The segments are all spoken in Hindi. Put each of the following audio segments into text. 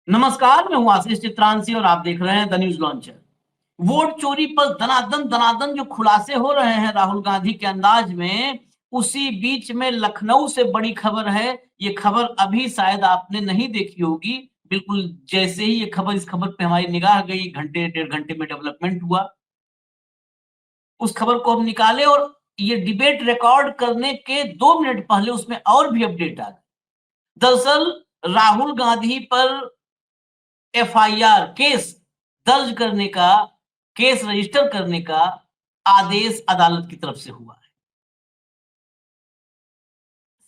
नमस्कार, मैं हूं आशीष चित्रांशी और आप देख रहे हैं द न्यूज लॉन्चर। वोट चोरी पर दनादन जो खुलासे हो रहे हैं राहुल गांधी के अंदाज में, उसी बीच में लखनऊ से बड़ी खबर है। ये खबर अभी शायद आपने नहीं देखी होगी। बिल्कुल जैसे ही इस खबर पे हमारी निगाह गई, घंटे डेढ़ घंटे में डेवलपमेंट हुआ। उस खबर को हम निकाले और ये डिबेट रिकॉर्ड करने के 2 मिनट पहले उसमें और भी अपडेट आ गई। दरअसल राहुल गांधी पर एफआईआर केस दर्ज करने का, केस रजिस्टर करने का आदेश अदालत की तरफ से हुआ है।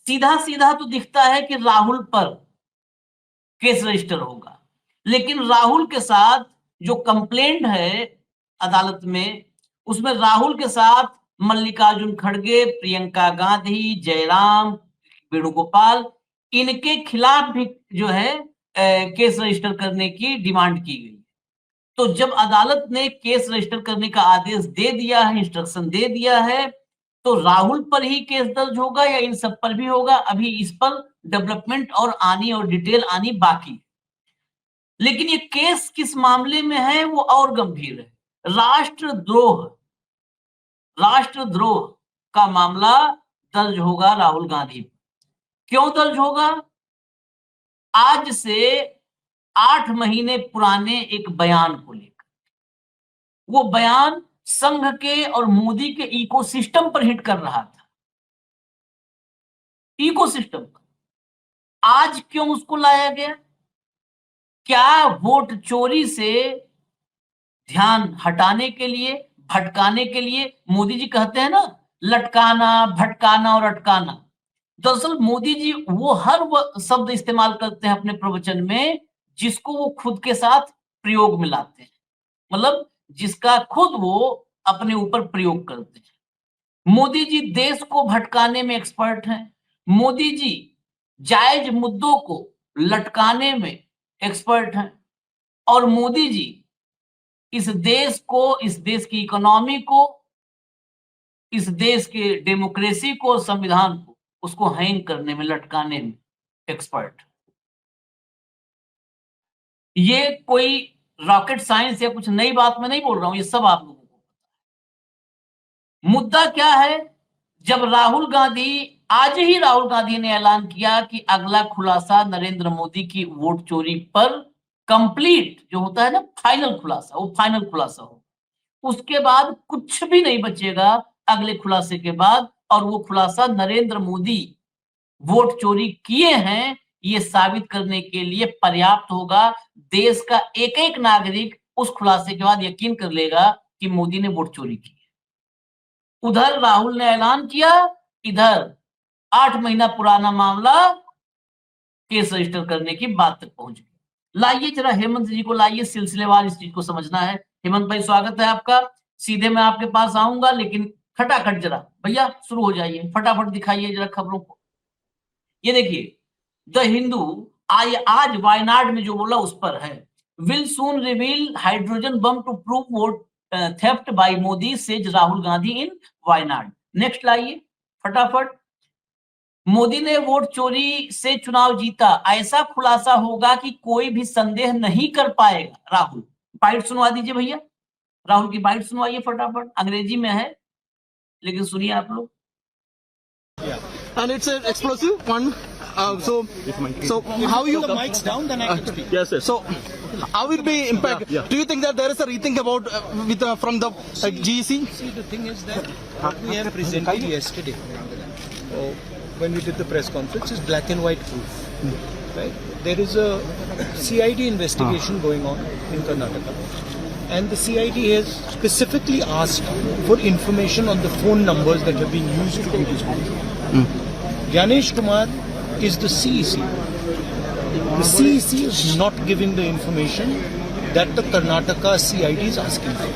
सीधा सीधा तो दिखता है कि राहुल पर केस रजिस्टर होगा, लेकिन राहुल के साथ जो कंप्लेंट है अदालत में, उसमें राहुल के साथ मल्लिकार्जुन खड़गे, प्रियंका गांधी, जयराम, वेणुगोपाल, इनके खिलाफ भी जो है केस रजिस्टर करने की डिमांड की गई। तो जब अदालत ने केस रजिस्टर करने का आदेश दे दिया है, इंस्ट्रक्शन दे दिया है, तो राहुल पर ही केस दर्ज होगा या इन सब पर भी होगा, अभी इस पर डेवलपमेंट और डिटेल आनी बाकी है। लेकिन ये केस किस मामले में है वो और गंभीर है। राष्ट्रद्रोह का मामला दर्ज होगा राहुल गांधी पर। क्यों दर्ज होगा? आज से 8 महीने पुराने एक बयान को लेकर। वो बयान संघ के और मोदी के इकोसिस्टम पर हिट कर रहा था। इकोसिस्टम पर आज क्यों उसको लाया गया? क्या वोट चोरी से ध्यान हटाने के लिए, भटकाने के लिए? मोदी जी कहते हैं ना, लटकाना, भटकाना और अटकाना। दरअसल मोदी जी वो हर शब्द इस्तेमाल करते हैं अपने प्रवचन में जिसको वो खुद के साथ प्रयोग में लाते हैं, मतलब जिसका खुद वो अपने ऊपर प्रयोग करते हैं। मोदी जी देश को भटकाने में एक्सपर्ट हैं। मोदी जी जायज मुद्दों को लटकाने में एक्सपर्ट हैं। और मोदी जी इस देश को, इस देश की इकोनॉमी को, इस देश के डेमोक्रेसी को, संविधान को, उसको हैंग करने में, लटकाने में एक्सपर्ट। ये कोई रॉकेट साइंस या कुछ नई बात मैं नहीं बोल रहा हूं, ये सब आप लोगों को पता है। मुद्दा क्या है? जब आज ही राहुल गांधी ने ऐलान किया कि अगला खुलासा नरेंद्र मोदी की वोट चोरी पर कंप्लीट जो होता है ना, फाइनल खुलासा, वो फाइनल खुलासा हो, उसके बाद कुछ भी नहीं बचेगा अगले खुलासे के बाद। और वो खुलासा नरेंद्र मोदी वोट चोरी किए हैं ये साबित करने के लिए पर्याप्त होगा। देश का एक एक नागरिक उस खुलासे के बाद यकीन कर लेगा कि मोदी ने वोट चोरी की है। उधर राहुल ने ऐलान किया, इधर 8 महीना पुराना मामला केस रजिस्टर करने की बात तक पहुंच गई। लाइए जरा हेमंत जी को लाइए, सिलसिलेवार इस चीज को समझना है। हेमंत भाई स्वागत है आपका। सीधे मैं आपके पास आऊंगा, लेकिन खटाखट जरा भैया शुरू हो जाइए, फटाफट दिखाइए जरा खबरों को। ये देखिए, द हिंदू आज वायनाड में जो बोला उस पर है, will soon reveal hydrogen bomb to prove vote theft by Modi says Rahul Gandhi in Wayanad. Next लाइए फटाफट। मोदी ने वोट चोरी से चुनाव जीता, ऐसा खुलासा होगा कि कोई भी संदेह नहीं कर पाएगा। राहुल, बाइट सुनवा दीजिए भैया, राहुल की बाइट सुनवाइए फटाफट। अंग्रेजी में है लेकिन सुनिए आप लोग। And it's an explosive one. So how you the mics down, then I can speak. Yes, yes. So how will be impact? Yeah. Do you think that there is a rethink about from the GEC? See, the thing is that what we have presented yesterday, when we did the press conference, is black and white proof. Right? There is a CID investigation going on in Karnataka, and the CID has specifically asked for information on the phone numbers that have been used to do this. Ganesh Kumar is the CEC. The CEC is not giving the information that the Karnataka CID is asking for.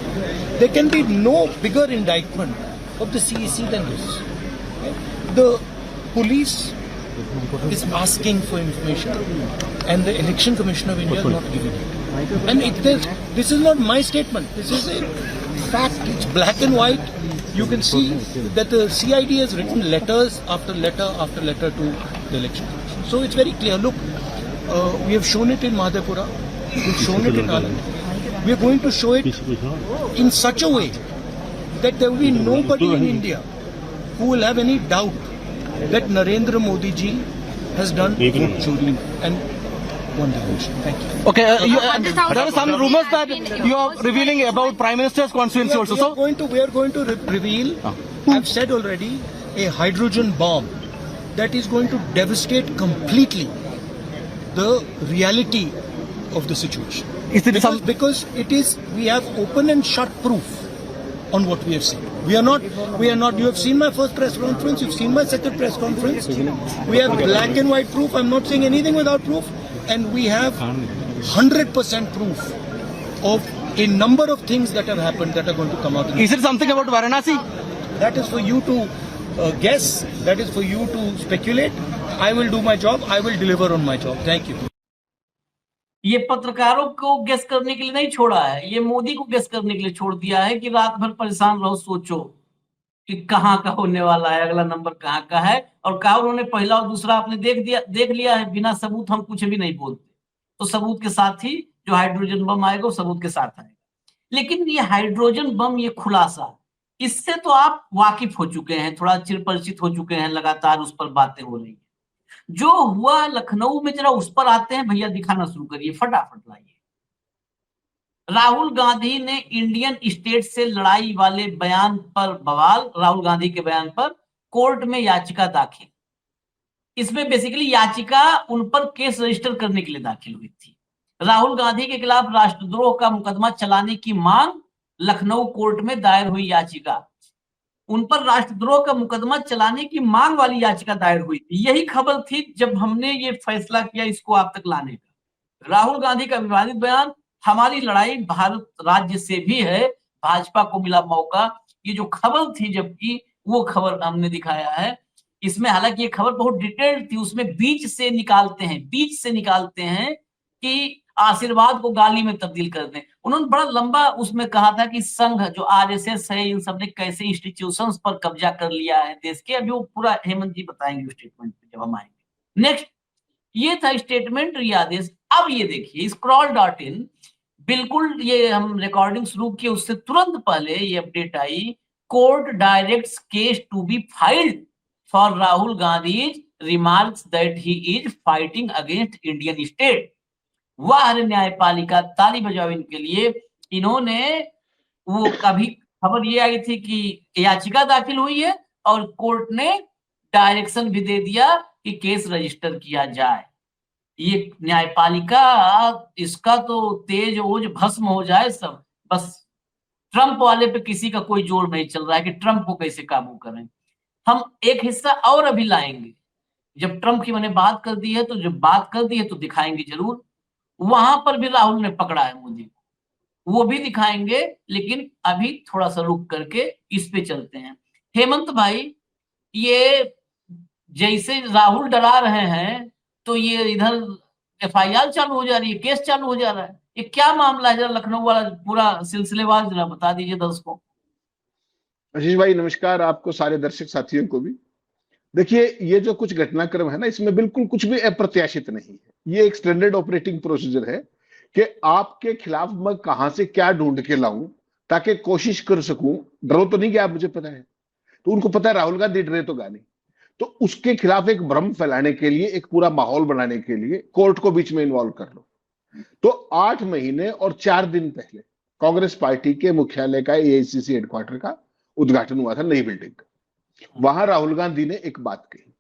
There can be no bigger indictment of the CEC than this. The police is asking for information, and the Election Commission of India is not giving it. And this is not my statement. This is a fact. It's black and white. You can see that the CID has written letters after letter after letter to the Election Commission. So it's very clear. Look, We have shown it in Madhepura. We've shown it in Anand. We are going to show it in such a way that there will be nobody in India who will have any doubt that Narendra Modi ji has done vote chori and won the election. Thank you. Okay, there are some rumors that you are revealing about Prime Minister's constituency also. So, We are going to reveal, I've said already, a hydrogen bomb that is going to devastate completely the reality of the situation. is it some? Because it is, we have open and shut proof on what we have seen. We are not, you have seen my first press conference, you've seen my second press conference. We have black and white proof, I'm not saying anything without proof. And we have 100% proof of a number of things that have happened that are going to come out. Is it something about Varanasi? That is for you to guess, that is for you to speculate. I will do my job, I will deliver on my job. Thank you. ये पत्रकारों को गेस करने के लिए नहीं छोड़ा है, ये मोदी को गेस करने के लिए छोड़ दिया है कि रात भर परेशान रहो, सोचो कि कहाँ का होने वाला है, अगला नंबर कहाँ का है। और कहा उन्होंने पहला और दूसरा आपने देख लिया है, बिना सबूत हम कुछ भी नहीं बोलते। तो सबूत के साथ ही जो हाइड्रोजन बम आएगा वो सबूत के साथ आएगा। लेकिन ये हाइड्रोजन बम, ये खुलासा, इससे तो आप वाकिफ हो चुके हैं, थोड़ा चिरपरिचित हो चुके हैं, लगातार उस पर बातें हो रही है। जो हुआ लखनऊ में, जरा उस पर आते हैं भैया, दिखाना शुरू करिए, फटाफट लाइए। राहुल गांधी ने इंडियन स्टेट से लड़ाई वाले बयान पर बवाल, राहुल गांधी के बयान पर कोर्ट में याचिका दाखिल। इसमें बेसिकली याचिका उन पर केस रजिस्टर करने के लिए दाखिल हुई थी। राहुल गांधी के खिलाफ राष्ट्रद्रोह का मुकदमा चलाने की मांग, लखनऊ कोर्ट में दायर हुई याचिका। उन पर राष्ट्रद्रोह का मुकदमा चलाने की मांग वाली याचिका दायर हुई थी। यही खबर थी जब हमने ये फैसला किया इसको आप तक लाने का। राहुल गांधी का विवादित बयान, हमारी लड़ाई भारत राज्य से भी है, भाजपा को मिला मौका, ये जो खबर थी जबकि वो खबर हमने दिखाया है। इसमें हालांकि ये खबर बहुत डिटेल्ड थी, उसमें बीच से निकालते हैं कि आशीर्वाद को गाली में तब्दील कर दें। उन्होंने बड़ा लंबा उसमें कहा था कि संघ जो आरएसएस है, इन सब ने कैसे इंस्टीट्यूशंस पर कब्जा कर लिया है देश के। अभी वो पूरा हेमंत जी बताएंगे स्टेटमेंट पे जब हम आएंगे। नेक्स्ट, ये था स्टेटमेंट रियादेश। अब ये देखिए scroll.in, बिल्कुल ये हम रिकॉर्डिंग शुरू किए उससे तुरंत पहले ये अपडेट आई, court directs case to be filed for Rahul Gandhi remarks that he is fighting against Indian state. वाह न्यायपालिका, ताली बजाओ इनके लिए। इन्होंने, वो कभी खबर ये आई थी कि याचिका दाखिल हुई है और कोर्ट ने डायरेक्शन भी दे दिया कि केस रजिस्टर किया जाए। ये न्यायपालिका, इसका तो तेज ओज भस्म हो जाए सब। बस ट्रंप वाले पे किसी का कोई जोर नहीं चल रहा है कि ट्रंप को कैसे काबू करें। हम एक हिस्सा और अभी लाएंगे, जब ट्रंप की मैंने बात कर दी है, तो जब बात कर दी है तो दिखाएंगे जरूर। वहां पर भी राहुल ने पकड़ा है मोदी को, वो भी दिखाएंगे। लेकिन अभी थोड़ा सा रुक करके इस पे चलते हैं। हेमंत भाई, ये जैसे राहुल डरा रहे हैं तो ये इधर एफआईआर चालू हो जा रही है, केस चालू हो जा रहा है। ये क्या मामला है, जरा लखनऊ वाला पूरा सिलसिलेवार जरा बता दीजिए दर्शकों। आशीष भाई नमस्कार, आपको सारे दर्शक साथियों को भी। देखिए, ये जो कुछ घटनाक्रम है ना, इसमें बिल्कुल कुछ भी अप्रत्याशित नहीं है। ये एक स्टैंडर्ड ऑपरेटिंग प्रोसीजर है कि आपके खिलाफ मैं कहां से क्या ढूंढ के लाऊं ताकि कोशिश कर सकूं। डरो तो नहीं कि आप, मुझे पता है, तो उनको पता है राहुल गांधी डरे तो गाने, तो उसके खिलाफ एक भ्रम फैलाने के लिए, एक पूरा माहौल बनाने के लिए कोर्ट को बीच में इन्वॉल्व कर लो। तो 8 महीने और 4 दिन पहले कांग्रेस पार्टी के मुख्यालय का, एआईसीसी हेडक्वार्टर का उद्घाटन हुआ था, नई बिल्डिंग का। वहां राहुल गांधी ने एक बात कही,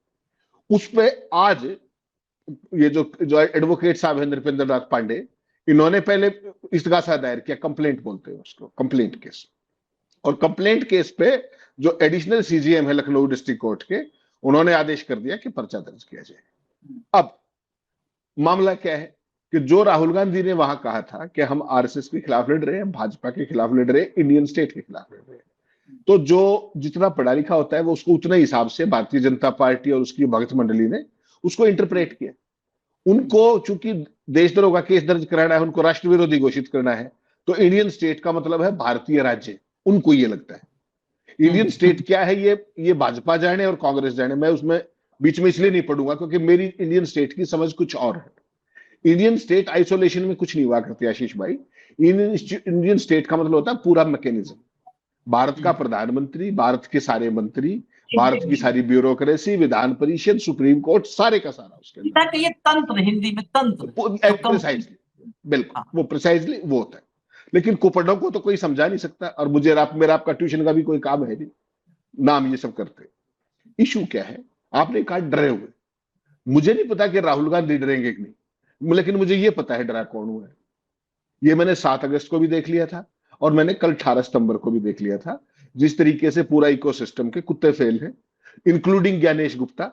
उस पे आज ये जो एडवोकेट साहब है नृपेंद्र नाथ पांडे, इन्होंने पहले इस्तगासा दायर किया, कंप्लेंट बोलते हैं उसको, कंप्लेंट केस। और कंप्लेंट केस पे जो एडिशनल सीजीएम है लखनऊ डिस्ट्रिक्ट कोर्ट के, उन्होंने आदेश कर दिया कि पर्चा दर्ज किया जाए। अब मामला क्या है कि जो राहुल गांधी ने वहां कहा था कि हम आरएसएस के खिलाफ लड़ रहे हैं, भाजपा के खिलाफ लड़ रहे हैं, इंडियन स्टेट के खिलाफ लड़ रहे हैं, तो जो जितना पढ़ा लिखा होता है वो उसको उतने हिसाब से भारतीय जनता पार्टी और उसकी भगत मंडली ने उसको इंटरप्रेट किया। उनको चूंकि देशद्रोह का केस दर्ज कराना है, उनको राष्ट्र विरोधी घोषित करना है, तो इंडियन स्टेट का मतलब है भारतीय राज्य। उनको ये लगता है इंडियन स्टेट क्या है, ये भाजपा जाने और कांग्रेस जाने। मैं उसमें बीच में इसलिए नहीं पढ़ूंगा क्योंकि मेरी इंडियन स्टेट की समझ कुछ और है। इंडियन स्टेट आइसोलेशन में कुछ नहीं हुआ करती आशीष भाई। इंडियन स्टेट का मतलब होता है पूरा मैकेनिज्म, भारत का प्रधानमंत्री, भारत के सारे मंत्री, भारत की सारी bureaucracy, Vidhan Parishad, supreme court, सारे का सारा उसके अंदर। ये तंत्र, हिंदी में तंत्र, प्रिसाइजली, बिल्कुल वो प्रिसाइजली वो होता है। लेकिन कुपड़ों को तो कोई समझा नहीं सकता, और मुझे मेरा आपका ट्यूशन का भी कोई काम है नहीं, नाम ये सब करते। इशू क्या है, आपने कहा डरे हुए, मुझे नहीं पता कि राहुल गांधी डरेंगे कि नहीं, लेकिन मुझे ये पता है डरा कौन हुआ है। ये मैंने 7 अगस्त को भी देख लिया था, और मैंने कल 18 सितंबर को भी देख लिया था, जिस तरीके से पूरा इकोसिस्टम के कुत्ते फेल हैं, इंक्लूडिंग ज्ञानेश गुप्ता,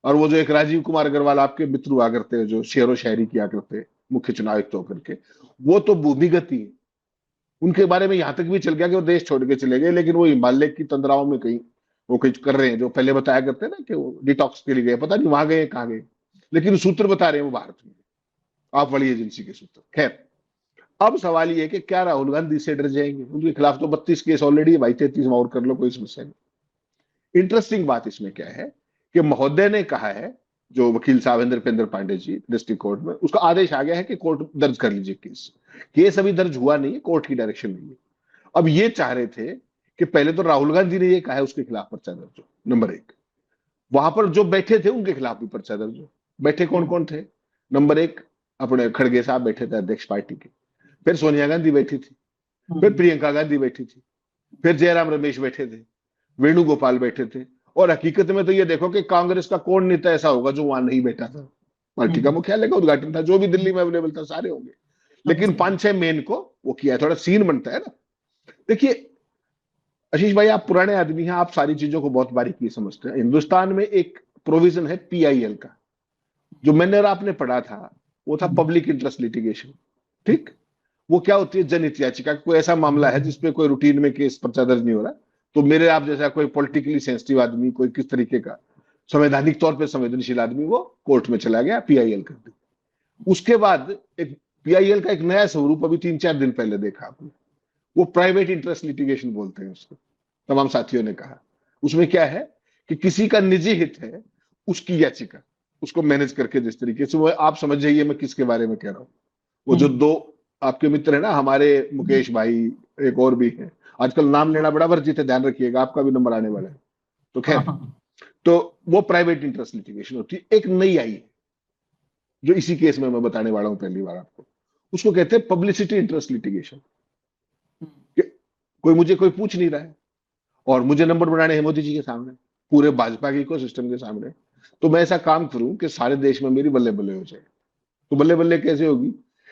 और वो जो एक राजीव कुमार अग्रवाल आपके मित्र हुआ करते हैं, जो शेरो शायरी किया करते मुख्य चुनाव आयुक्त होकर के, वो तो भूमिगत ही है। उनके बारे में यहां तक भी चल गया कि वो देश छोड़ के चले गए, लेकिन वो हिमालय की तंद्राओं में कहीं वो कुछ कर रहे हैं, जो पहले बताया करते ना कि वो डिटॉक्स के लिए गए, पता नहीं वहां गए कहाँ गए, लेकिन सूत्र बता रहे हैं वो भारत में, आप वाली एजेंसी के सूत्र। खैर, अब सवाल ये है कि क्या राहुल गांधी से डर जाएंगे? उनके खिलाफ तो 32 केस ऑलरेडी है भाई, 33 और कर लो, कोई समस्या नहीं। इंटरेस्टिंग बात इसमें क्या है कि महोदय ने कहा है, जो वकील साहब इंद्रपेंद्र पांडे जी डिस्ट्रिक्ट कोर्ट में, उसका आदेश आ गया है कि कोर्ट दर्ज कर लीजिए केस अभी दर्ज हुआ नहीं है, कोर्ट की डायरेक्शन नहीं है। अब ये चाह रहे थे कि पहले तो राहुल गांधी ने ये कहा है उसके खिलाफ पर्चा दर्ज हो, नंबर 1। वहां पर जो बैठे थे उनके खिलाफ भी पर्चा दर्ज हो। बैठे कौन कौन थे? नंबर 1 अपने खड़गे साहब बैठे थे, अध्यक्ष पार्टी के, फिर सोनिया गांधी बैठी थी, फिर प्रियंका गांधी बैठी थी, फिर जयराम रमेश बैठे थे, वेणुगोपाल बैठे थे, और हकीकत में तो ये देखो कि कांग्रेस का कौन नेता ऐसा होगा जो वहां नहीं बैठा था। पार्टी का मुख्यालय का उद्घाटन था, जो भी दिल्ली में अवेलेबल था सारे होंगे, लेकिन 5-6 मेन को वो किया। थोड़ा सीन बनता है ना। देखिए आशीष भाई, आप पुराने आदमी हैं, आप सारी चीजों को बहुत बारीकी समझते हैं। हिंदुस्तान में एक प्रोविजन है PIL का, जो मैंने और आपने पढ़ा था, वो था पब्लिक इंटरेस्ट लिटिगेशन। ठीक, वो क्या होती है? जनहित याचिका। कोई ऐसा मामला है जिसपे कोई रूटीन में केस पर्चा दर्ज नहीं हो रहा, तो मेरे आप जैसा कोई पॉलिटिकली सेंसिटिव आदमी, कोई किस तरीके का संवैधानिक तौर पे संवेदनशील आदमी, वो कोर्ट में चला गया, PIL कर दी। उसके बाद एक PIL का एक नया स्वरूप अभी 3-4 दिन पहले देखा आपने, वो प्राइवेट इंटरेस्ट लिटिगेशन बोलते हैं उसको, तमाम साथियों ने कहा। उसमें क्या है कि किसी का निजी हित है, उसकी याचिका, उसको मैनेज करके, जिस तरीके से वो, आप समझ जाइए मैं किसके बारे में कह रहा हूं। वो जो 2 आपके मित्र है ना, हमारे मुकेश भाई, एक और भी है, आजकल नाम लेना बड़ा वर्जित है, ध्यान रखिएगा, आपका भी नंबर आने वाला है। तो खैर, तो वो प्राइवेट इंटरेस्ट लिटिगेशन होती है। एक नई आई है जो इसी केस में मैं बताने वाला हूं पहली बार आपको, उसको कहते हैं पब्लिसिटी इंटरेस्ट लिटिगेशन। कोई पूछ नहीं रहा है, और मुझे नंबर बनाने हैं मोदी जी के सामने, पूरे भाजपा के इकोसिस्टम के सामने, तो मैं ऐसा काम करूं कि सारे देश में मेरी बल्ले बल्ले हो जाए। तो बल्ले बल्ले कैसे होगी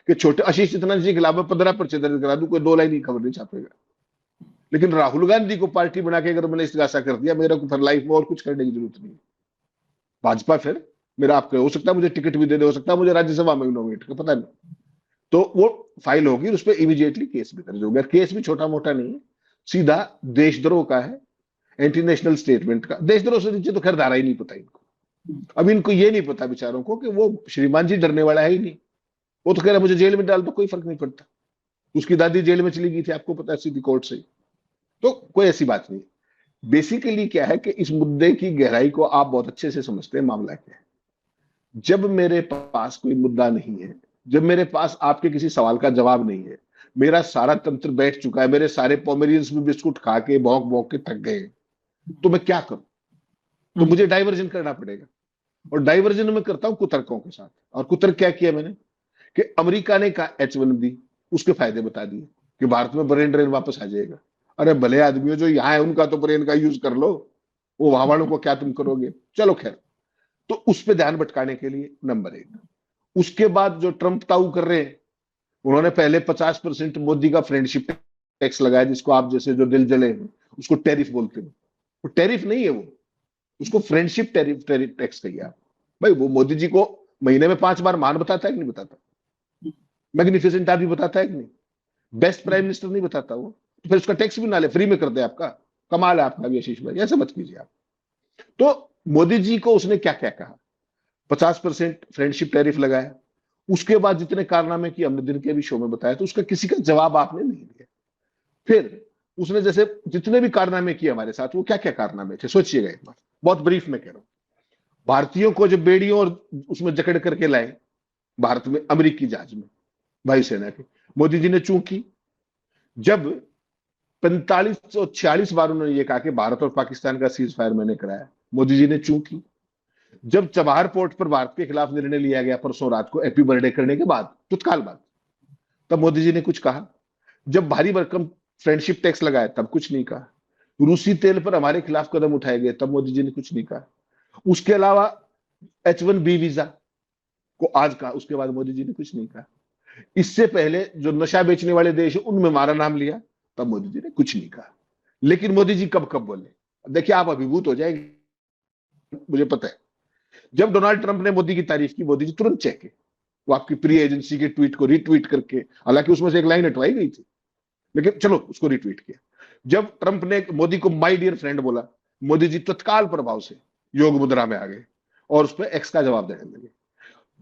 कि छोटे आशीष चितरंजन जी के खिलाफ 15 पर्चे दर्ज करा दूं, कोई 2 लाइन की खबर नहीं छापेगा। लेकिन राहुल गांधी को पार्टी बना के अगर मैंने इस्तेगासा कर दिया, मेरे को फिर लाइफ में और कुछ करने की जरूरत नहीं। भाजपा फिर मेरा आपका हो सकता है मुझे टिकट भी दे दे, हो सकता है मुझे राज्यसभा में नॉमिनेट कर, पता नहीं। तो वो फाइल होगी, उस पर इमीडिएटली केस भी दर्ज हो गया। केस भी छोटा मोटा नहीं है, सीधा देशद्रोह का है, एंटी नेशनल स्टेटमेंट का। देशद्रोह से नीचे तो खैर धारा ही नहीं पता इनको। अब इनको ये नहीं पता बेचारों को कि वो श्रीमान जी डरने वाला है ही नहीं। वो तो कह रहा मुझे जेल में डाल दो, कोई फर्क नहीं पड़ता। उसकी दादी जेल में चली गई थी, आपको पता है, सीधी कोर्ट से। तो कोई ऐसी बात नहीं। बेसिकली क्या है कि इस मुद्दे की गहराई को आप बहुत अच्छे से समझते हैं। मामला क्या है, जब मेरे पास कोई मुद्दा नहीं है, जब मेरे पास आपके किसी सवाल का जवाब नहीं है, मेरा सारा तंत्र बैठ चुका है, मेरे सारे पोमेरियंस भी बिस्कुट खा के भौंक भौंक के थक गए, तो मैं क्या करूं? तो मुझे डाइवर्जन करना पड़ेगा, और डाइवर्जन में करता हूं कुतर्कों के साथ। और कुतर्क क्या किया मैंने कि अमेरिका ने कहा H1B, उसके फायदे बता दिए कि भारत में ब्रेन ड्रेन वापस आ जाएगा। अरे भले आदमियों, जो यहाँ है उनका तो ब्रेन का यूज कर लो, वो वहां वालों को क्या तुम करोगे? चलो खैर, तो उस पर ध्यान भटकाने के लिए नंबर 1। उसके बाद जो ट्रंप ताऊ कर रहे हैं, उन्होंने पहले 50% मोदी का फ्रेंडशिप टैक्स लगाया, जिसको आप जैसे जो दिल जले हैं उसको टैरिफ बोलते हैं। वो टैरिफ नहीं है, वो उसको फ्रेंडशिप टैरिफ टैक्स कहिए आप। भाई वो मोदी जी को महीने में 5 बार मान बताता है कि नहीं बताता? मैग्निफिसेंट आदमी बताता है कि नहीं? बेस्ट प्राइम मिनिस्टर नहीं बताता वो? तो फिर उसका टैक्स भी ना ले, फ्री में कर दे आपका। कमाल है आपका भी आशीष भाई, ऐसा मत कीजिए आप। तो मोदी जी को उसने क्या क्या कहा, 50% फ्रेंडशिप टैरिफ लगाया। उसके बाद जितने कारनामे किए हमने दिन के भी शो में बताया, तो उसका किसी का जवाब आपने नहीं दिया। फिर उसने जैसे जितने भी कारनामे किए हमारे साथ, वो क्या क्या कारनामे थे सोचिएगा एक बार, बहुत ब्रीफ में कह रहा हूं। भारतीयों को जब बेड़ियों और उसमें जकड़ करके लाए, भारत में अमेरिकी जहाज में, वायुसेना के। मोदी जी ने चूं की, जब 45-46 बार उन्होंने ये कहा कि भारत और पाकिस्तान का सीज फायर मैंने कराया, मोदी जी ने चूं की। जब चबाहार पोर्ट पर भारत के खिलाफ निर्णय लिया गया परसों रात को हैप्पी बर्थडे करने के बाद, तत्काल बाद, तब मोदी जी ने कुछ कहा। जब भारी भरकम फ्रेंडशिप टैक्स लगाया तब कुछ नहीं कहा। रूसी तेल पर हमारे खिलाफ कदम उठाए गए तब मोदी जी ने कुछ नहीं कहा। उसके अलावा H1B वीजा को आज कहा, उसके बाद मोदी जी ने कुछ नहीं कहा। इससे पहले जो नशा बेचने वाले देश है उनमें हमारा नाम लिया, तब मोदी जी ने कुछ नहीं कहा। लेकिन मोदी जी कब कब बोले, देखिए आप अभिभूत हो जाएंगे, मुझे पता है। जब डोनाल्ड ट्रंप ने मोदी की तारीफ की, मोदी जी तुरंत चेके, वो आपकी प्री एजेंसी के ट्वीट को रीट्वीट करके, हालांकि उसमें से एक लाइन हटवाई गई थी, लेकिन चलो उसको रीट्वीट किया। जब ट्रंप ने मोदी को माय डियर फ्रेंड बोला, मोदी जी तत्काल प्रभाव से योग मुद्रा में आ गए और उस पर एक्स का जवाब देने लगे।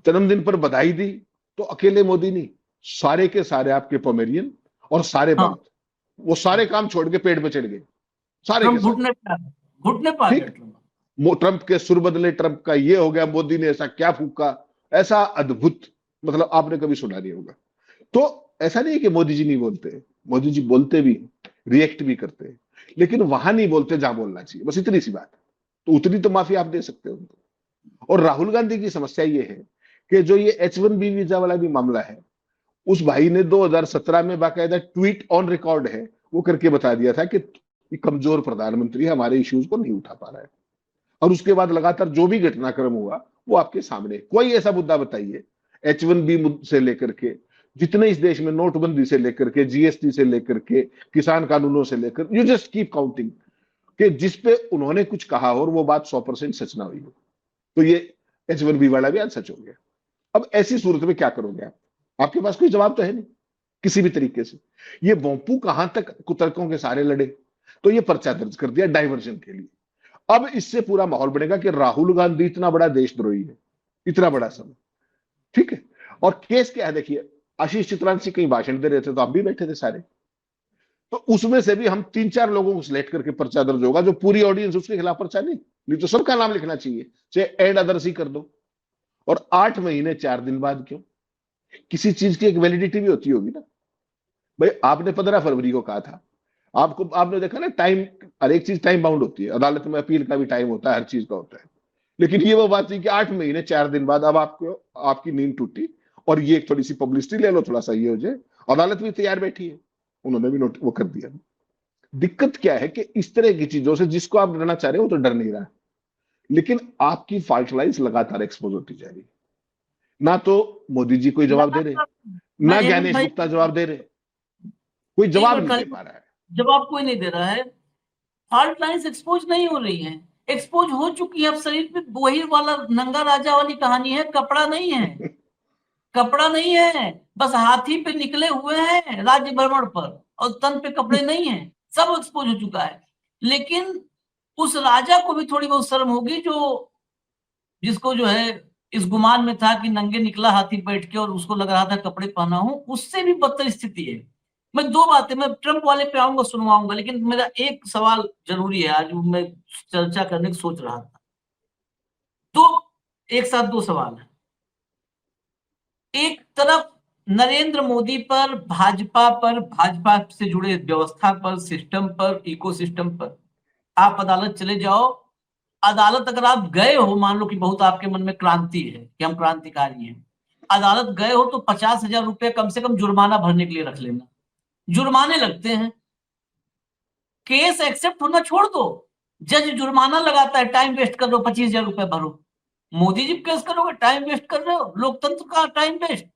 जन्मदिन पर बधाई दी तो अकेले मोदी नहीं, सारे के सारे आपके पोमेरियन और सारे हाँ। भक्त, वो सारे काम छोड़ के पेड़ पे चढ़ गए, सारे के सारे। घुटने पा गए ठीक, ट्रंप के सुर बदले, ट्रंप का ये हो गया, मोदी ने ऐसा क्या फूका, ऐसा अद्भुत, मतलब आपने कभी सुना नहीं होगा। तो ऐसा नहीं है कि मोदी जी नहीं बोलते, मोदी जी बोलते भी, रिएक्ट भी करते हैं, लेकिन वहां नहीं बोलते जहां बोलना चाहिए, बस इतनी सी बात है। तो उतनी तो माफी आप दे सकते हो उनको। और राहुल गांधी की समस्या ये है कि जो ये H1B वीजा वाला भी मामला है, उस भाई ने 2017 में बाकायदा ट्वीट ऑन रिकॉर्ड है, वो करके बता दिया था कि कमजोर प्रधानमंत्री हमारे इश्यूज को नहीं उठा पा रहा है। और उसके बाद लगातार जो भी घटनाक्रम हुआ वो आपके सामने। कोई ऐसा मुद्दा बताइए H1B से लेकर के, जितने इस देश में नोटबंदी से लेकर के, GST से लेकर के, किसान कानूनों से लेकर, यू जस्ट कीप काउंटिंग, कि जिस पे उन्होंने कुछ कहा और वो बात 100% सच ना हुई हो। तो ये H1B वाला भी आज सच हो गया। अब ऐसी सूरत में क्या करोगे आप? आपके पास कोई जवाब तो है नहीं किसी भी तरीके से। ये बोंपू कहां तक कुतर्कों के सारे लड़े, तो ये पर्चा दर्ज कर दिया डाइवर्जन के लिए। अब इससे पूरा माहौल बनेगा कि राहुल गांधी इतना बड़ा देशद्रोही है, इतना बड़ा समय, ठीक है। और केस क्या है, देखिए आशीष चित्रांशी कहीं भाषण दे रहे थे तो आप भी बैठे थे सारे, तो उसमें से भी हम 3-4 लोगों को सिलेक्ट करके पर्चा दर्ज होगा, जो पूरी ऑडियंस उसके खिलाफ पर्चा नहीं तो सबका नाम लिखना चाहिए, चाहे एड अदर्स ही कर दो। और 8 महीने 4 दिन बाद क्यों? किसी चीज की एक वैलिडिटी भी होती होगी ना भाई। आपने 15 फरवरी को कहा था, आपने देखा ना, टाइम, हर एक चीज टाइम बाउंड होती है, अदालत में अपील का भी टाइम होता है, हर चीज का होता है। लेकिन ये वो बात थी कि 8 महीने 4 दिन बाद अब आपको, आपकी नींद टूटी और ये एक थोड़ी सी पब्लिसिटी ले लो, थोड़ा सा ये हो जाए, अदालत भी तैयार बैठी है, उन्होंने भी नोट वो कर दिया। दिक्कत क्या है कि इस तरह की चीजों से जिसको आप डरना चाह रहे हो तो डर नहीं रहा, लेकिन आपकी फॉल्ट लाइंस लगातार एक्सपोज होती जा रही। ना तो मोदी जी कोई जवाब दे रहे, ना ज्ञानेश गुप्ता जवाब दे रहे, कोई जवाब नहीं दे पा रहा है, जवाब कोई नहीं दे रहा है। फॉल्ट लाइंस एक्सपोज नहीं हो रही हैं, एक्सपोज हो चुकी है। अब शरीर पे वही वाला नंगा राजा वाली कहानी है, कपड़ा नहीं है, कपड़ा नहीं है, बस हाथी पे निकले हुए हैं राज्य भ्रमण पर और तन पे कपड़े नहीं है, सब एक्सपोज हो चुका है। लेकिन उस राजा को भी थोड़ी बहुत शर्म होगी, जो जिसको जो है इस गुमान में था कि नंगे निकला हाथी बैठ के और उसको लग रहा था कपड़े पहना हूं, उससे भी बदतर स्थिति है। मैं 2 बातें, मैं ट्रंप वाले पे आऊंगा, सुनवाऊंगा, लेकिन मेरा एक सवाल जरूरी है, आज मैं चर्चा करने की सोच रहा था। तो एक साथ 2 सवाल है। एक तरफ नरेंद्र मोदी पर, भाजपा से जुड़े व्यवस्था पर, सिस्टम पर, इकोसिस्टम पर आप अदालत चले जाओ। अदालत अगर आप गए हो, मान लो कि बहुत आपके मन में क्रांति है कि हम क्रांतिकारी हैं, अदालत गए हो तो 50,000 रुपये कम से कम जुर्माना भरने के लिए रख लेना। जुर्माने लगते हैं, केस एक्सेप्ट होना छोड़ दो, जज जुर्माना लगाता है, टाइम वेस्ट कर रहे हो, 25,000 रुपये भरो। मोदी जी केस करोगे, टाइम वेस्ट कर रहे हो, लोकतंत्र का टाइम वेस्ट,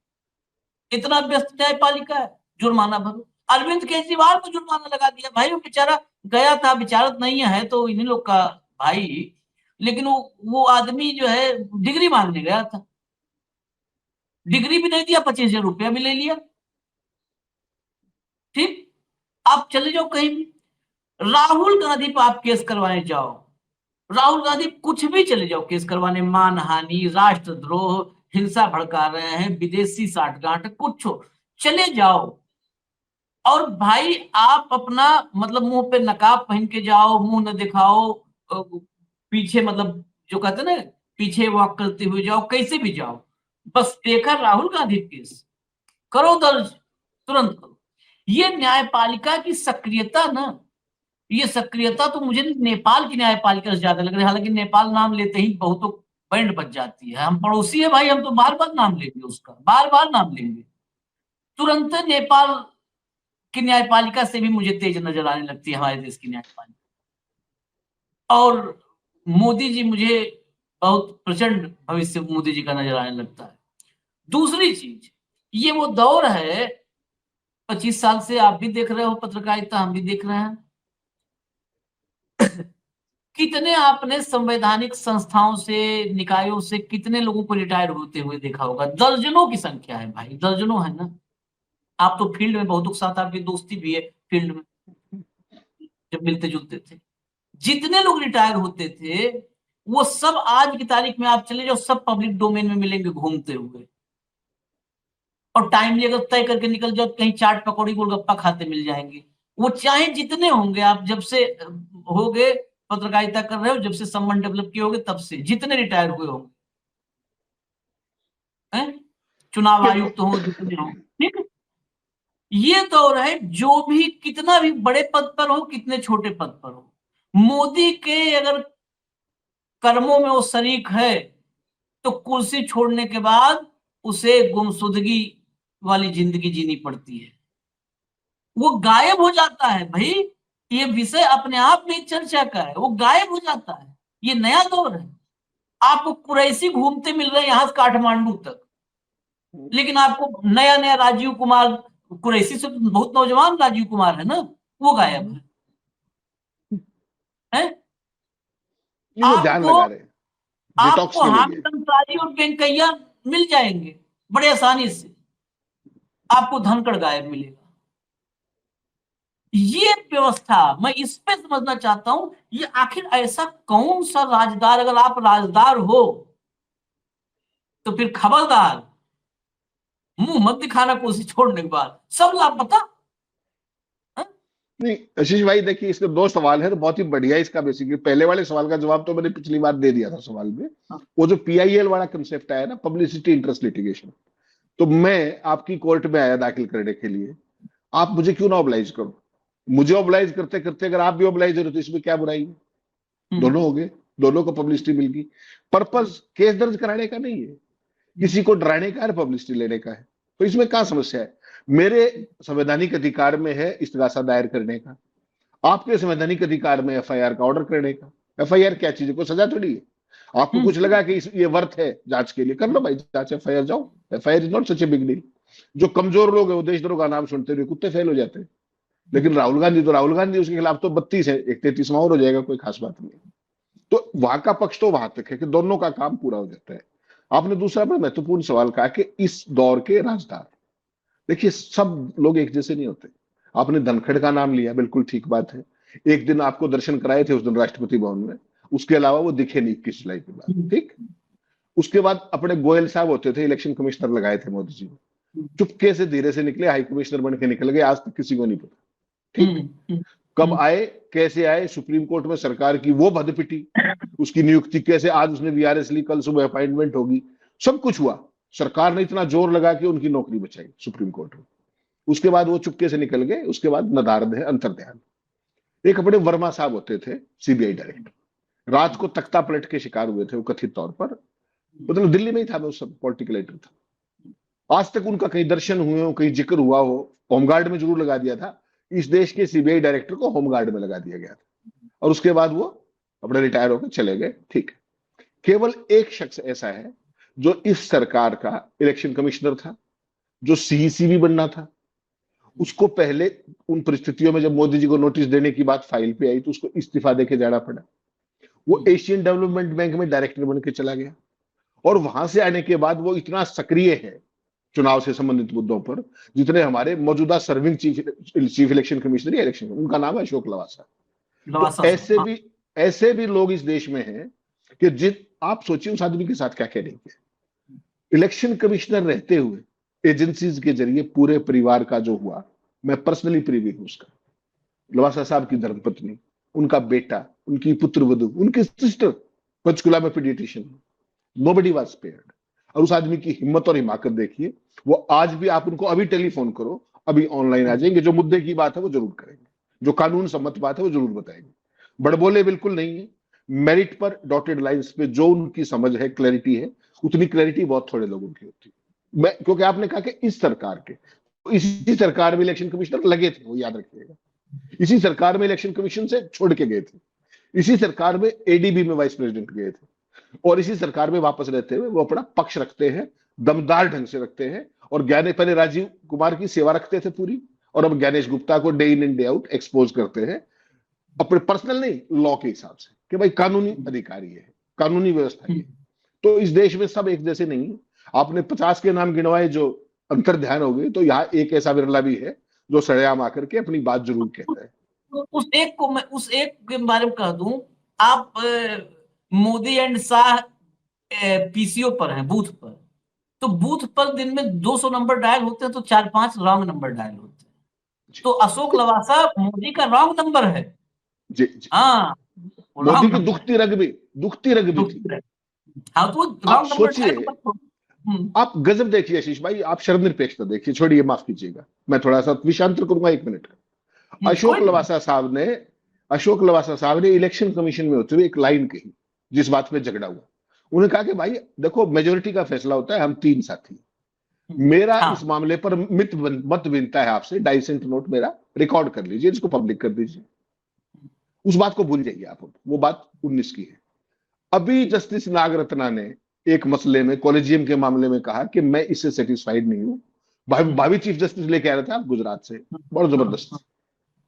इतना व्यस्त न्यायपालिका है, जुर्माना भरो। अरविंद केजरीवाल को जुर्माना लगा दिया, भाई वो बेचारा गया था, विचारत नहीं है तो इन्हीं लोग का भाई, लेकिन वो आदमी जो है डिग्री मांगने गया था, डिग्री भी नहीं दिया, 25,000 रुपया भी ले लिया। ठीक, आप चले जाओ कहीं भी, राहुल गांधी पर आप केस करवाने जाओ, राहुल गांधी कुछ भी चले जाओ केस करवाने, मानहानि, राष्ट्रद्रोह, हिंसा भड़का रहे हैं, विदेशी साठगांठ, कुछ हो, चले जाओ। और भाई आप अपना मतलब मुंह पे नकाब पहन के जाओ, मुंह न दिखाओ, पीछे मतलब जो कहते हैं ना, पीछे वॉक करते हुए जाओ, कैसे भी जाओ, बस देखा राहुल गांधी केस, करो दर्ज, तुरंत करो। ये न्यायपालिका की सक्रियता ना, ये सक्रियता तो मुझे नेपाल की न्यायपालिका से ज्यादा लग रही है। हालांकि नेपाल नाम लेते ही बहुतों बैंड बज जाती है, हम पड़ोसी है भाई, हम तो बार बार नाम लेंगे उसका, बार बार नाम लेंगे। तुरंत नेपाल की न्यायपालिका से भी मुझे तेज नजर आने लगती है हमारे देश की न्यायपालिका। और मोदी जी मुझे बहुत प्रचंड भविष्य मोदी जी का नजर आने लगता है। दूसरी चीज, ये वो दौर है, 25 साल से आप भी देख रहे हो पत्रकारिता, हम भी देख रहे हैं, कितने आपने संवैधानिक संस्थाओं से, निकायों से कितने लोगों को रिटायर होते हुए देखा होगा? दर्जनों की संख्या है भाई, दर्जनों है ना। आप तो फील्ड में बहुतों के साथ आपकी दोस्ती भी है, फील्ड में जब मिलते जुलते थे, जितने लोग रिटायर होते थे वो सब आज की तारीख में आप चले जाओ, सब पब्लिक डोमेन में मिलेंगे घूमते हुए। और टाइमली अगर तय करके निकल जाओ, कहीं चाट पकौड़ी गोलगप्पा खाते मिल जाएंगे। वो चाहे जितने होंगे, आप जब से होगे पत्रकारिता कर रहे हो, जब से संबंध डेवलप किए होगे, तब से जितने रिटायर हुए होंगे, चुनाव आयुक्त हो, जितने हो, ठीक है। ये दौर है, जो भी कितना भी बड़े पद पर हो, कितने छोटे पद पर हो, मोदी के अगर कर्मों में वो शरीक है तो कुर्सी छोड़ने के बाद उसे गुमशुदगी वाली जिंदगी जीनी पड़ती है, वो गायब हो जाता है भाई। ये विषय अपने आप में चर्चा का है, वो गायब हो जाता है। ये नया दौर है। आपको कुरैशी घूमते मिल रहे हैं यहां से काठमांडू तक, लेकिन आपको नया नया राजीव कुमार, कुरैशी से बहुत नौजवान राजीव कुमार है ना, वो गायब है। नहीं, वो ध्यान आपको लगा रहे हैं, डिटॉक्स आपको के हामिद लिए। अंसारी और वेंकैया मिल जाएंगे बड़े आसानी से, आपको धनखड़ गायब मिलेगा। ये व्यवस्था मैं इस पे समझना चाहता हूं, ये आखिर ऐसा कौन सा राजदार, अगर आप राजदार हो तो फिर खबरदार मुंह मत दिखाना कुर्सी छोड़ने के बाद, सब लापता। नहीं आशीष भाई, देखिए इसके दो सवाल है, तो बहुत ही बढ़िया इसका बेसिकली पहले वाले सवाल का जवाब तो मैंने पिछली बार दे दिया था सवाल में। वो जो PIL वाला कंसेप्ट आया ना, पब्लिसिटी इंटरेस्ट लिटिगेशन, तो मैं आपकी कोर्ट में आया दाखिल करने के लिए, आप मुझे क्यों ना ऑब्लाइज करो? मुझे ऑब्लाइज करते करते अगर आप भी ऑब्लाइज हो रहे तो इसमें क्या बुराई है? दोनों हो गए, दोनों को पब्लिसिटी मिल गई। पर्पस केस दर्ज कराने का नहीं है, किसी को डराने का है, पब्लिसिटी लेने का है, तो इसमें क्या समस्या है? मेरे संवैधानिक अधिकार में है इस्तगासा दायर करने का, आपके संवैधानिक अधिकार में FIR का ऑर्डर करने का। FIR क्या चीज है? कोई सजा थोड़ी है। आपको कुछ लगा कि ये वर्थ है जांच के लिए, कर लो भाई जांच, FIR जाओ, FIR is not such a big deal. जो कमजोर लोग है वो देशद्रोह का नाम सुनते हुए कुत्ते फेल हो जाते हैं, लेकिन राहुल गांधी उसके खिलाफ तो 32 है, एक 33वां और हो जाएगा, कोई खास बात नहीं। तो वहां का पक्ष तो वहां तक है कि दोनों का काम पूरा हो जाता है। आपने दूसरा बड़ा महत्वपूर्ण सवाल कहा कि इस दौर के राजदार, देखिए सब लोग एक जैसे नहीं होते। आपने धनखड़ का नाम लिया, बिल्कुल ठीक बात है। एक दिन आपको दर्शन कराए थे उस दिन राष्ट्रपति भवन में, उसके अलावा वो दिखे नहीं 21 जुलाई के बाद, ठीक। उसके बाद अपने गोयल साहब होते थे, इलेक्शन कमिश्नर लगाए थे मोदी जी ने, चुपके से धीरे से निकले, हाई कमिश्नर बन के निकल गए, आज तक किसी को नहीं पता, ठीक। कब आए, कैसे आए, सुप्रीम कोर्ट में सरकार की वो भद पिटी, उसकी नियुक्ति कैसे, आज उसने VRS ली, कल सुबह अपॉइंटमेंट होगी, सब कुछ हुआ। सरकार ने इतना जोर लगा के उनकी नौकरी बचाई सुप्रीम कोर्ट में। उसके बाद वो चुपके से निकल गए। उसके बाद नदारद है अंतर्ध्यान। एक अपने वर्मा साहब होते थे CBI डायरेक्टर, रात को तख्ता पलट के शिकार हुए थे वो कथित तौर पर, मतलब दिल्ली में ही था, मैं उस सब पॉलिटिकल एडिटर था। आज तक उनका कहीं दर्शन हुए हो, कहीं जिक्र हुआ हो, होमगार्ड में जरूर लगा दिया था। इस देश के CBI डायरेक्टर को होमगार्ड में लगा दिया गया था, और उसके बाद वो अपने रिटायर होकर चले गए, ठीक। केवल एक शख्स ऐसा है जो इस सरकार का इलेक्शन कमिश्नर था, जो CEC भी बनना था। उसको पहले उन परिस्थितियों में जब मोदी जी को नोटिस देने की बात फाइल पे आई तो उसको इस्तीफा देके जाना पड़ा। वो एशियन डेवलपमेंट बैंक में डायरेक्टर बन के चला गया, और वहां से आने के बाद वो इतना सक्रिय है चुनाव से संबंधित मुद्दों पर, जितने हमारे मौजूदा serving chief election commissioner election, उनका नाम है अशोक लवासा। तो ऐसे भी लोग इस देश में हैं कि आप सोचिए उस आदमी के साथ क्या क्या नहीं किया। इलेक्शन कमिश्नर रहते हुए एजेंसीज के जरिए पूरे परिवार का जो हुआ, मैं पर्सनली प्रीवी हूं उसका। लवासा साहब की धर्मपत्नी, उनका बेटा, उनकी पुत्र वधू, उनकी सिस्टर पंचकुला में पीडियाट्रिशियन, नोबडी वाज स्पेयर्ड। और उस आदमी की हिम्मत और हिमाकत देखिए। वो आज भी, आप उनको अभी टेलीफोन करो, अभी ऑनलाइन आ जाएंगे। जो मुद्दे की बात है वो जरूर करेंगे, जो कानून सम्मत बात है वो जरूर बताएंगे। बड़बोले बिल्कुल नहीं है। मेरिट पर, डॉटेड लाइंस पे जो उनकी समझ है, क्लैरिटी है, उतनी क्लैरिटी बहुत थोड़े लोगों की होती है। मैं, क्योंकि आपने कहा कि इस सरकार के, इसी सरकार में इलेक्शन कमिश्नर लगे थे, वो याद रखिएगा। इसी सरकार में इलेक्शन कमीशन से छोड़ के गए थे, इसी सरकार में एडीबी में वाइस प्रेसिडेंट गए थे, और इसी सरकार में वापस रहते हुए वो अपना पक्ष रखते हैं, दमदार ढंग से रखते हैं। और पहले राजीव कुमार की सेवा रखते थे पूरी, और अब ज्ञानेश गुप्ता को day in and day out expose करते हैं, अपने पर्सनल नहीं, लॉ के हिसाब से, कि भाई कानूनी अधिकारी है, कानूनी व्यवस्था है। तो इस देश में सब एक जैसे नहीं है। आपने 50 के नाम गिनवाए जो अंतर ध्यान हो गए, तो यहाँ एक ऐसा बिरला भी है जो सरेआम आकर के अपनी बात जरूर कहता है। तो उस एक को मैं उस एक के बारे में कह दूं, आप मोदी एंड शाह पीसीओ पर हैं, बूथ पर, तो बूथ पर दिन में 200 नंबर डायल होते हैं, तो 4-5 रॉन्ग नंबर डायल होते हैं। तो अशोक लवासा मोदी का रॉन्ग नंबर है। जी, जी। हाँ, मोदी की दुखती रग भी थी। हाँ, तो आप सोचिए, हम्म। आप गजब देखिए आशीष भाई, आप शर्म निरपेक्षता देखिए, छोड़िए, माफ कीजिएगा, मैं थोड़ा सा विषांतर करूंगा 1 मिनट का। अशोक लवासा साहब ने इलेक्शन कमीशन में होते हुए एक लाइन कही, जिस बात पे झगड़ा हुआ। उन्होंने कहा कि भाई देखो, मेजोरिटी का फैसला होता है, हम 3 साथी, मेरा इस मामले पर मत विनता है आपसे, 2.5 सेंट नोट मेरा रिकॉर्ड कर लीजिए, इसको पब्लिक कर दीजिए। उस बात को भूल जाइए आप, वो बात 19 की है। अभी जस्टिस नागरत्ना ने एक मसले में, कॉलेजियम के मामले में कहा कि मैं इससे सेटिस्फाइड नहीं हूं। भावी चीफ जस्टिस लेके आ रहे थे आप गुजरात से, बड़ा जबरदस्त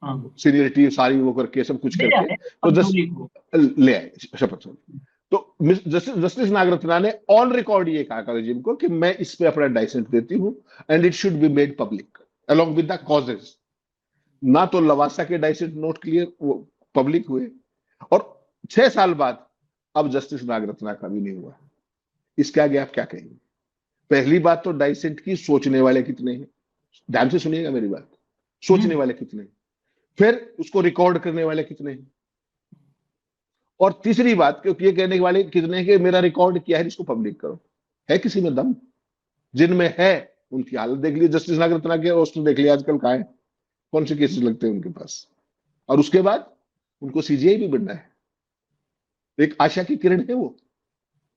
सीनियरिटी सारी वो करके, सब कुछ करके, तो ले आए शपथ। तो जस्टिस नागरत्ना ने ऑन रिकॉर्ड ये कहा कॉलेजियम को कि मैं इस पे अपना 2.5 सेंट देती हूं, and it should be made public along with the causes. ना तो लवासा के 2.5 सेंट नोट क्लियर पब्लिक हुए, और 6 साल बाद अब जस्टिस नागरत्ना का भी नहीं हुआ। इसके आगे आप क्या कहेंगे? पहली बात तो 2.5 सेंट की सोचने वाले कितने हैं, ध्यान से सुनिएगा मेरी बात, सोचने वाले कितने हैं, फिर उसको रिकॉर्ड करने वाले कितने हैं, और तीसरी बात, क्योंकि ये कहने वाले कितने हैं कि मेरा रिकॉर्ड किया है, इसको पब्लिक करो। है किसी में दम? जिनमें है उनकी हालत देख लीजिए। जस्टिस नागरत्ना के रोस्टर देख लिया आजकल कहाँ है, कौन से केसेस लगते हैं उनके पास, और उसके बाद उनको सीजीआई भी बनना है। एक आशा की किरण है वो,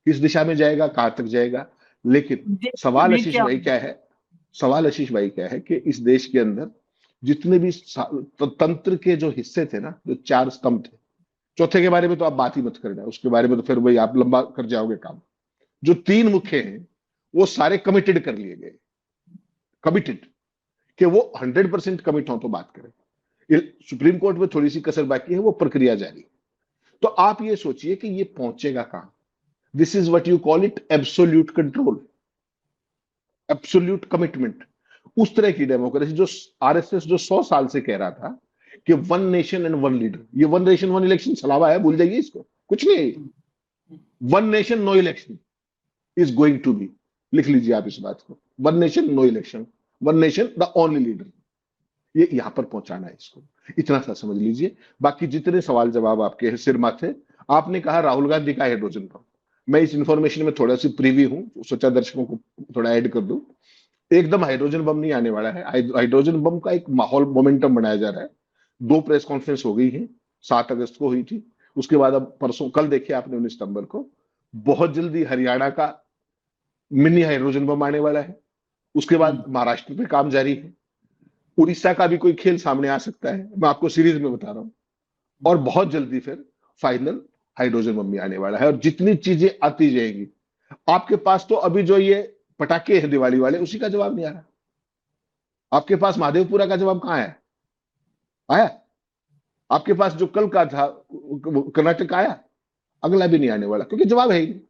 किस दिशा में जाएगा, कहां तक जाएगा। लेकिन सवाल आशीष भाई क्या है कि इस देश के अंदर जितने भी तंत्र के जो हिस्से थे ना, जो 4 स्तंभ थे, चौथे के बारे में तो आप बात ही मत करना, उसके बारे में तो फिर वही आप लंबा कर जाओगे काम। जो 3 मुख्य हैं वो सारे कमिटेड कर लिए गए, कमिटेड, कि वो 100% कमिट हो तो बात करें। सुप्रीम कोर्ट में थोड़ी सी कसर बाकी है, वो प्रक्रिया जारी। तो आप ये सोचिए कि ये पहुंचेगा कहां। This is what you call it absolute control, absolute commitment. उस तरह की डेमोक्रेसी जो आरएसएस जो 100 साल से कह रहा था कि 1 नेशन एंड 1 लीडर, ये 1 नेशन 1 इलेक्शन छलावा है, भूल जाइए इसको, कुछ नहीं है। 1 nation no election is going to be, लिख लीजिए आप इस बात को, 1 nation no election, 1 nation the only leader. ये यहां पर पहुंचाना है इसको, इतना सा समझ लीजिए। बाकी जितने सवाल जवाब आपके सिर माथे। आपने कहा राहुल गांधी का हाइड्रोजन बम, मैं इस इंफॉर्मेशन में थोड़ा सी प्रीवी हूं, सोचा दर्शकों को थोड़ा ऐड कर दूं। एकदम हाइड्रोजन बम नहीं आने वाला है। हाइड्रोजन बम का एक माहौल, मोमेंटम बनाया जा रहा है। 2 प्रेस कॉन्फ्रेंस हो गई है, 7 अगस्त को हुई थी, उसके बाद अब परसों, कल देखिए आपने 19 सितंबर को, बहुत जल्दी हरियाणा का मिनी हाइड्रोजन बम आने वाला है। उसके बाद महाराष्ट्र पे काम जारी है, उड़ीसा का भी कोई खेल सामने आ सकता है, मैं आपको सीरीज में बता रहा हूं। और बहुत जल्दी फिर फाइनल हाइड्रोजन बम भी आने वाला है। और जितनी चीजें आती जाएंगी, आपके पास तो अभी जो ये पटाखे हैं दिवाली वाले, उसी का जवाब नहीं आ रहा। आपके पास महादेवपुरा का जवाब कहां है? आया? आपके पास जो कल का था कर्नाटक आया? अगला भी नहीं आने वाला, क्योंकि जवाब है ही नहीं।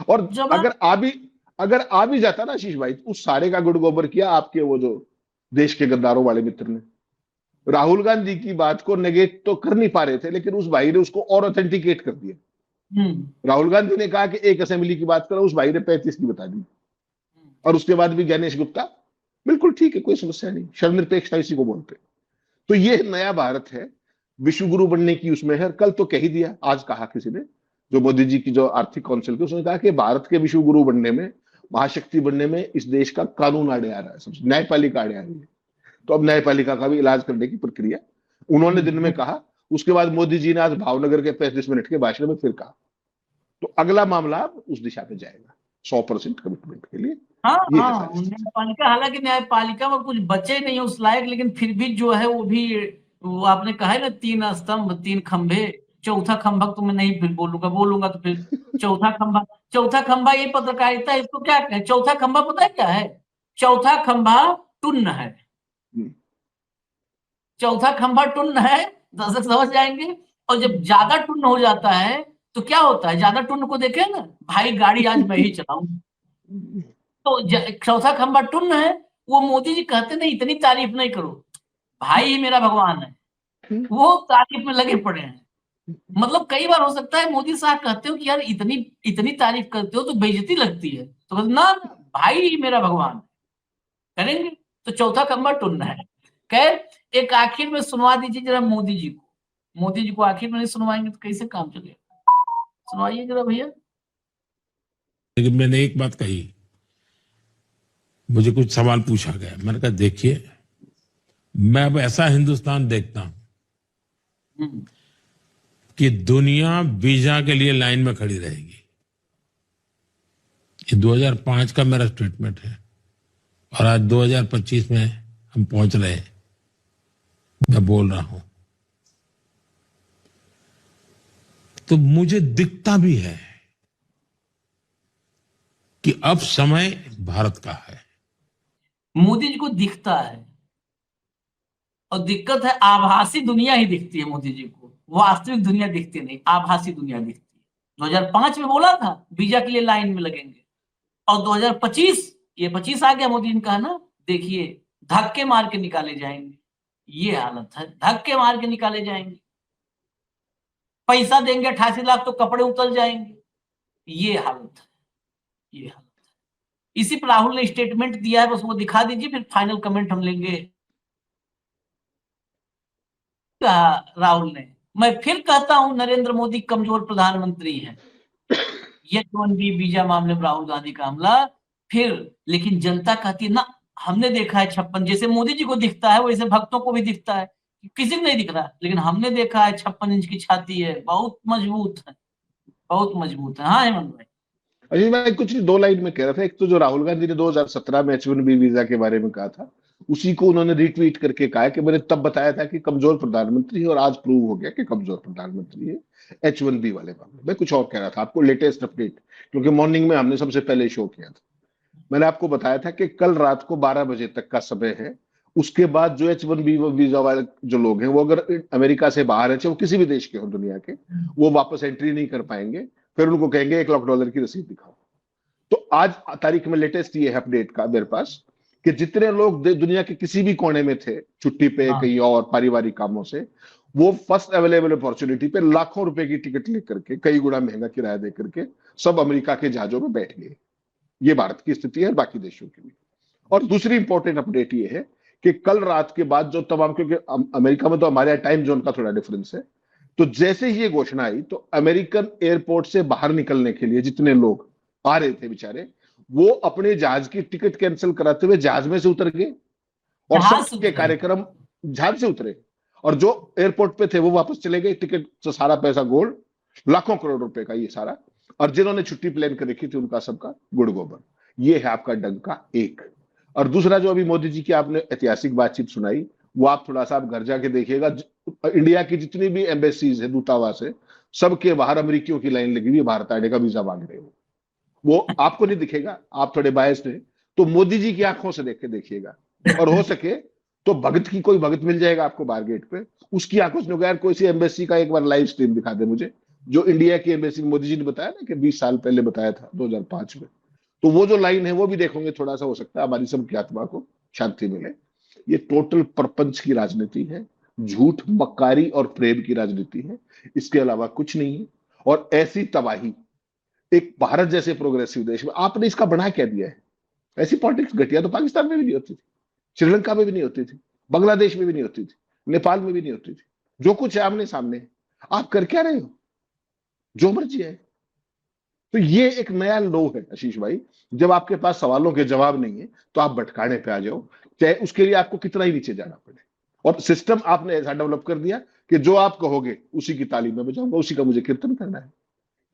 और अगर आ भी जाता ना आशीष भाई, उस सारे का गुड़ गोबर किया आपके वो जो देश के गद्दारों वाले मित्र ने। राहुल गांधी की बात को नेगेट तो कर नहीं पा रहे थे, लेकिन उस भाई ने उसको और ऑथेंटिकेट कर दिया। राहुल गांधी ने कहा कि 1 असेंबली की बात करो, उस भाई ने 35 की बता दी। और उसके बाद भी ज्ञानेश गुप्ता, बिल्कुल ठीक है, कोई समस्या नहीं, शर्मनिरपेक्षता इसी को बोलते। तो ये नया भारत है, विश्व गुरु बनने की उसमें है। कल तो कह ही दिया, आज कहा किसी ने, जो मोदी जी की जो आर्थिक काउंसिल की, उसने कहा कि भारत के विश्व गुरु बनने में महाशक्ति बनने में इस देश का कानून आड़े आ रहा है, सबसे न्यायपालिका आड़े आ रही है। तो अब न्यायपालिका का भी इलाज करने की प्रक्रिया उन्होंने दिन में कहा। उसके बाद मोदी जी ने आज भावनगर के 35 मिनट के भाषण में फिर कहा। तो अगला मामला अब उस दिशा में जाएगा 100% कमिटमेंट के लिए। हाँ ये है हाँ, सारी स्थिति। न्यायपालिका, हालांकि न्यायपालिका में कुछ बचे नहीं उस लायक, लेकिन फिर भी जो है वो भी, वो आपने कहा है ना, 3 स्तंभ 3 खंभे, चौथा खंभा तो मैं नहीं फिर बोलूंगा तो फिर चौथा खंभा ये पत्रकारिता, इसको क्या कहें? चौथा खंभा पता है क्या है? चौथा खंभा टुन्न है। हम्म। चौथा खंभा टुन्न है, दर्शक समझ जाएंगे। और जब ज्यादा टुन्न हो जाता है तो क्या होता है? ज्यादा टुन्न को देखे ना, भाई गाड़ी आज मैं ही चलाऊं। तो चौथा खंभा टुन्न है। वो मोदी जी कहते नहीं, इतनी तारीफ नहीं करो, भाई ही मेरा भगवान है, वो तारीफ में लगे पड़े हैं। मतलब कई बार हो सकता है मोदी साहब कहते हो कि यार इतनी इतनी तारीफ करते हो तो बेइज्जती लगती है, तो कहते, ना ना, भाई ही मेरा भगवान है, करेंगे। तो चौथा खंभा टुन्न है। खैर, एक आखिर में सुनवा दीजिए जरा मोदी जी को। मोदी जी को आखिर में नहीं सुनवाएंगे तो कैसे काम चलेगा? सुनवाइए जरा भैया। लेकिन मैंने एक बात कही, मुझे कुछ सवाल पूछा गया, मैंने कहा देखिए, मैं अब ऐसा हिंदुस्तान देखता हूं कि दुनिया वीजा के लिए लाइन में खड़ी रहेगी। ये 2005 का मेरा स्टेटमेंट है और आज 2025 में हम पहुंच रहे हैं। मैं बोल रहा हूं तो मुझे दिखता भी है कि अब समय भारत का है। मोदी जी को दिखता है, और दिक्कत है आभासी दुनिया ही दिखती है मोदी जी को, वास्तविक दुनिया दिखती नहीं, आभासी दुनिया दिखती है। 2005 में बोला था वीजा के लिए लाइन में लगेंगे, और 2025 ये 25 आ गया, मोदी जी ने कहा ना, देखिए धक्के मार के निकाले जाएंगे। ये हालत है, धक्के मार के निकाले जाएंगे। पैसा देंगे 88 लाख तो कपड़े उतर जाएंगे। ये हालत है, ये हालत है। इसी पर राहुल ने स्टेटमेंट दिया है, बस वो दिखा दीजिए, फिर फाइनल कमेंट हम लेंगे। कहा राहुल ने, मैं फिर कहता हूं नरेंद्र मोदी कमजोर प्रधानमंत्री हैं। H1B वीजा मामले में राहुल गांधी का हमला फिर, लेकिन जनता कहती है ना, हमने देखा है 56, जैसे मोदी जी को दिखता है वैसे भक्तों को भी दिखता है, किसी को नहीं दिख रहा, लेकिन हमने देखा है 56 इंच की छाती है, बहुत मजबूत है, बहुत मजबूत है। हाँ हेमंत भाई। अजीत भाई, कुछ 2 लाइन में कह रहा था। एक तो जो राहुल गांधी ने 2017 में H1B वीजा के बारे में कहा था, उसी को उन्होंने रिट्वीट करके कहा है कि मैंने तब बताया था कि कमजोर प्रधानमंत्री है, और आज प्रूव हो गया कि कमजोर प्रधानमंत्री है H1B वाले मामले। मैं कुछ और कह रहा था आपको, लेटेस्ट अपडेट, क्योंकि मॉर्निंग में हमने सबसे पहले शो किया था। मैंने आपको बताया था कि कल रात को 12 बजे तक का समय है। उसके बाद जो H1B वीजा वाले जो लोग हैं, वो अगर अमेरिका से बाहर है, चाहे वो किसी भी देश के हो दुनिया के, वो वापस एंट्री नहीं कर पाएंगे। फिर उनको कहेंगे $1 लाख की रसीद दिखाओ। तो आज तारीख में लेटेस्ट ये है अपडेट का मेरे पास, कि जितने लोग दुनिया के किसी भी कोने में थे, छुट्टी पे, कहीं और पारिवारिक कामों से, वो फर्स्ट अवेलेबल अपॉर्चुनिटी पे लाखों रुपए की टिकट लेकर के, कई गुना महंगा किराया देकर के, सब अमेरिका के जहाजों में बैठ गए। ये भारत की स्थिति है, बाकी देशों की भी। और दूसरी इंपॉर्टेंट अपडेट ये है कि कल रात के बाद जो तमाम, क्योंकि अमेरिका में तो हमारे टाइम जोन का थोड़ा डिफरेंस है, तो जैसे ही ये घोषणा आई तो अमेरिकन एयरपोर्ट से बाहर निकलने के लिए जितने लोग आ रहे थे बेचारे, वो अपने जहाज की टिकट कैंसिल कराते हुए जहाज में से उतर गए, और सबके कार्यक्रम जहाज से उतरे, और जो एयरपोर्ट पे थे वो वापस चले गए। टिकट से सारा पैसा गोल्ड, लाखों करोड़ रुपए का ये सारा, और जिन्होंने छुट्टी प्लान कर रखी थी उनका सबका गुड़ गोबर। ये है आपका डंका एक। और दूसरा, जो अभी मोदी जी की आपने ऐतिहासिक बातचीत सुनाई, वो आप थोड़ा सा आप घर जाके देखिएगा। इंडिया की जितनी भी एम्बेसीज है, दूतावास है, सबके बाहर अमेरिकियों की लाइन लगी हुई है, भारत आने का वीजा मांग रहे हो। वो आपको नहीं दिखेगा, आप थोड़े बायस्ड हैं, तो मोदी जी की आंखों से देख के देखिएगा। और हो सके तो भगत की कोई भगत मिल जाएगा आपको बाहर गेट पे, उसकी आंखों से यार कोई सी एम्बेसी का एक बार लाइव स्ट्रीम दिखा दे मुझे, जो इंडिया की एम्बेसी, मोदी जी ने बताया ना कि 20 साल पहले बताया था 2005 में, तो वो जो लाइन है वो भी देखोगे, थोड़ा सा हो सकता है हमारी सबकी आत्मा को शांति मिले। ये टोटल प्रपंच की राजनीति है, झूठ, मक्कारी और प्रेम की राजनीति है, इसके अलावा कुछ नहीं है। और ऐसी तबाही एक भारत जैसे प्रोग्रेसिव देश में आपने इसका बना क्या दिया है? ऐसी पॉलिटिक्स घटिया तो पाकिस्तान में भी नहीं होती थी, श्रीलंका में भी नहीं होती थी, बांग्लादेश में भी नहीं होती थी, नेपाल में भी नहीं होती थी। जो कुछ है आमने सामने, आप कर क्या रहे हो? जो मर्जी है। तो ये एक नया लो है आशीष भाई। जब आपके पास सवालों के जवाब नहीं है तो आप भटकाने पे आ जाओ, चाहे उसके लिए आपको कितना ही नीचे जाना पड़े। और सिस्टम आपने ऐसा डेवलप कर दिया कि जो आप कहोगे उसी की तालीम में बजाऊंगा, उसी का मुझे कीर्तन करना है।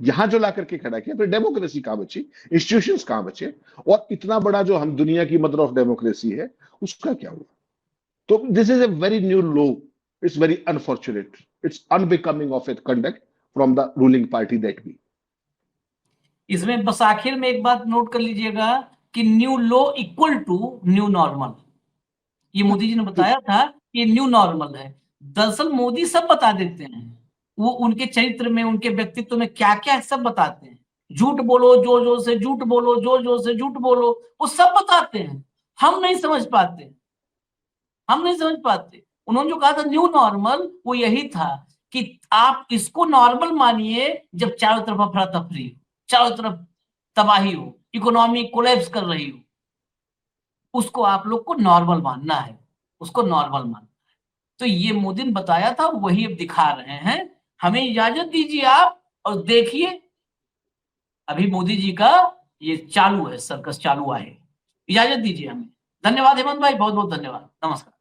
यहां जो ला करके खड़ा किया, फिर डेमोक्रेसी कहां बची, इंस्टीट्यूशंस कहां बचे, और इतना बड़ा जो हम दुनिया की मदर ऑफ डेमोक्रेसी है उसका क्या हुआ? तो this is a very new law, it's very unfortunate, it's unbecoming of a conduct from the ruling party that we. इसमें बस आखिर में एक बात नोट कर लीजिएगा कि new law equal to new normal, ये मोदी जी ने बताया था कि न्यू नॉर्मल है। दरअसल मोदी सब बता देते हैं, वो उनके चरित्र में, उनके व्यक्तित्व में क्या क्या है सब बताते हैं। झूठ बोलो, जोर जोर से झूठ बोलो, जोर जोर से झूठ बोलो, वो सब बताते हैं। हम नहीं समझ पाते, हम नहीं समझ पाते। उन्होंने जो कहा था न्यू नॉर्मल, वो यही था कि आप इसको नॉर्मल मानिए जब चारों तरफ अफरा तफरी हो, चारों तरफ तबाही हो, इकोनॉमी कोलैप्स कर रही हो, उसको आप लोग को नॉर्मल मानना है, उसको नॉर्मल मानना है। तो ये मोदी ने बताया था, वही अब दिखा रहे हैं। हमें इजाजत दीजिए आप, और देखिए अभी मोदी जी का ये चालू है, सर्कस चालू है। इजाजत दीजिए हमें। धन्यवाद हेमंत भाई, बहुत बहुत धन्यवाद, नमस्कार।